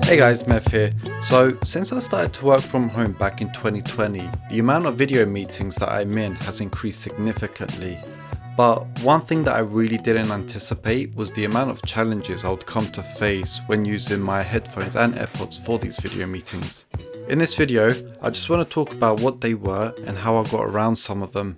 Hey guys, Mev here. So, since I started to work from home back in 2020, the amount of video meetings that I'm in has increased significantly. But one thing that I really didn't anticipate was the amount of challenges I would come to face when using my headphones and AirPods for these video meetings. In this video, I just want to talk about what they were and how I got around some of them.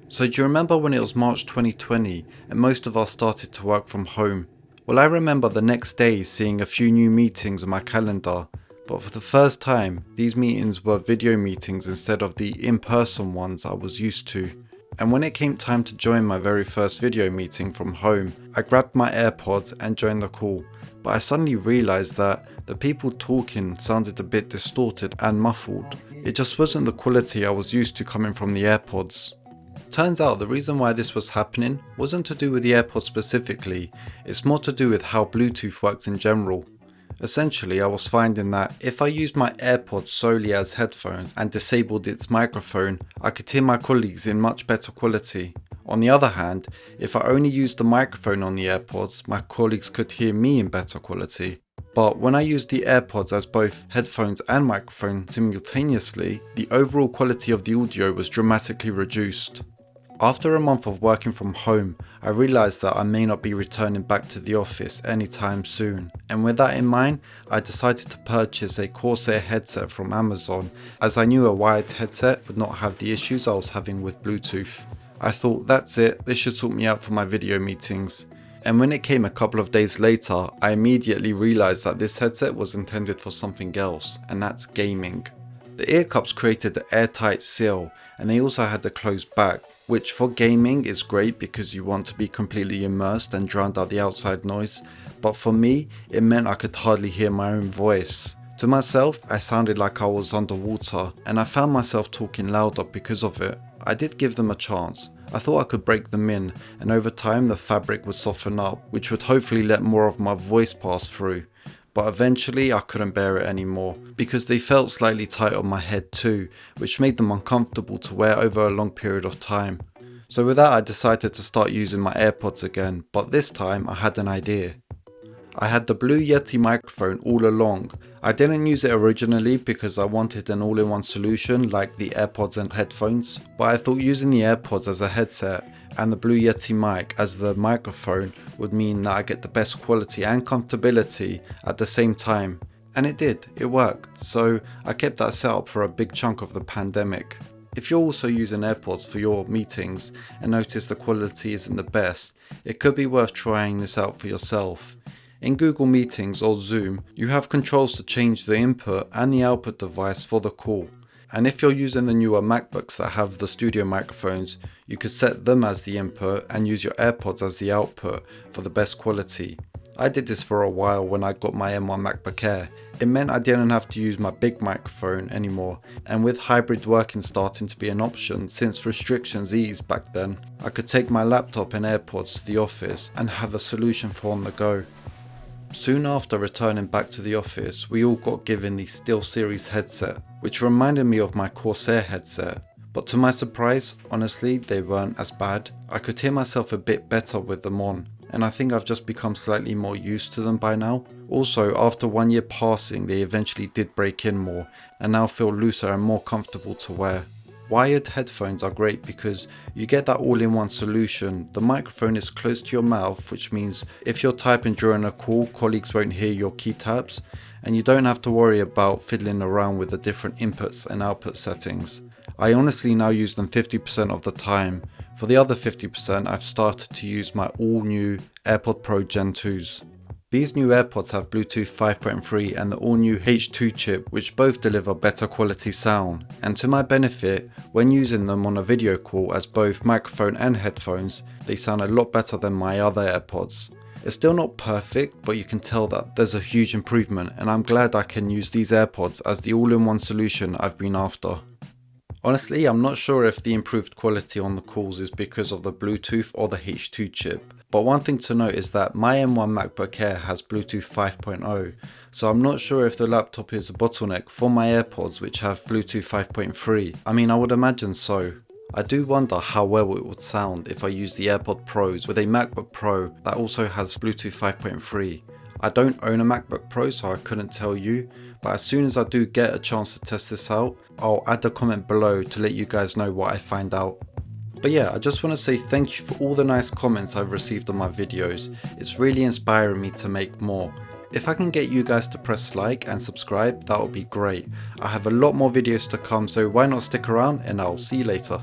So do you remember when it was March 2020 and most of us started to work from home? Well, I remember the next day seeing a few new meetings on my calendar, but for the first time, these meetings were video meetings instead of the in-person ones I was used to. And when it came time to join my very first video meeting from home, I grabbed my AirPods and joined the call, but I suddenly realised that the people talking sounded a bit distorted and muffled. It just wasn't the quality I was used to coming from the AirPods. Turns out the reason why this was happening wasn't to do with the AirPods specifically, it's more to do with how Bluetooth works in general. Essentially, I was finding that if I used my AirPods solely as headphones and disabled its microphone, I could hear my colleagues in much better quality. On the other hand, if I only used the microphone on the AirPods, my colleagues could hear me in better quality. But when I used the AirPods as both headphones and microphone simultaneously, the overall quality of the audio was dramatically reduced. After a month of working from home, I realised that I may not be returning back to the office anytime soon, and with that in mind, I decided to purchase a Corsair headset from Amazon, as I knew a wired headset would not have the issues I was having with Bluetooth. I thought, that's it, this should sort me out for my video meetings. And when it came a couple of days later, I immediately realised that this headset was intended for something else, and that's gaming. The ear cups created an airtight seal, and they also had the closed back, which for gaming is great because you want to be completely immersed and drown out the outside noise, but for me, it meant I could hardly hear my own voice. To myself, I sounded like I was underwater, and I found myself talking louder because of it. I did give them a chance. I thought I could break them in, and over time the fabric would soften up, which would hopefully let more of my voice pass through. But eventually I couldn't bear it anymore, because they felt slightly tight on my head too, which made them uncomfortable to wear over a long period of time. So with that I decided to start using my AirPods again, but this time I had an idea. I had the Blue Yeti microphone all along. I didn't use it originally because I wanted an all-in-one solution like the AirPods and headphones, but I thought using the AirPods as a headset and the Blue Yeti mic as the microphone would mean that I get the best quality and comfortability at the same time. And it did, it worked, so I kept that setup for a big chunk of the pandemic. If you're also using AirPods for your meetings and notice the quality isn't the best, it could be worth trying this out for yourself. In Google Meetings or Zoom, you have controls to change the input and the output device for the call. And if you're using the newer MacBooks that have the studio microphones, you could set them as the input and use your AirPods as the output for the best quality. I did this for a while when I got my M1 MacBook Air. It meant I didn't have to use my big microphone anymore, and with hybrid working starting to be an option since restrictions eased back then, I could take my laptop and AirPods to the office and have a solution for on the go. Soon after returning back to the office, we all got given the SteelSeries headset, which reminded me of my Corsair headset. But to my surprise, honestly, they weren't as bad. I could hear myself a bit better with them on, and I think I've just become slightly more used to them by now. Also, after 1 year passing, they eventually did break in more, and now feel looser and more comfortable to wear. Wired headphones are great because you get that all-in-one solution. The microphone is close to your mouth, which means if you're typing during a call, colleagues won't hear your key taps, and you don't have to worry about fiddling around with the different inputs and output settings. I honestly now use them 50% of the time. For the other 50%, I've started to use my all-new AirPod Pro Gen 2s. These new AirPods have Bluetooth 5.3 and the all-new H2 chip, which both deliver better quality sound. And to my benefit, when using them on a video call as both microphone and headphones, they sound a lot better than my other AirPods. It's still not perfect, but you can tell that there's a huge improvement, and I'm glad I can use these AirPods as the all-in-one solution I've been after. Honestly, I'm not sure if the improved quality on the calls is because of the Bluetooth or the H2 chip, but one thing to note is that my M1 MacBook Air has Bluetooth 5.0, so I'm not sure if the laptop is a bottleneck for my AirPods which have Bluetooth 5.3. I mean, I would imagine so. I do wonder how well it would sound if I use the AirPod Pros with a MacBook Pro that also has Bluetooth 5.3. I don't own a MacBook Pro, so I couldn't tell you, but as soon as I do get a chance to test this out, I'll add a comment below to let you guys know what I find out. But yeah, I just want to say thank you for all the nice comments I've received on my videos. It's really inspiring me to make more. If I can get you guys to press like and subscribe, that would be great. I have a lot more videos to come, so why not stick around, and I'll see you later.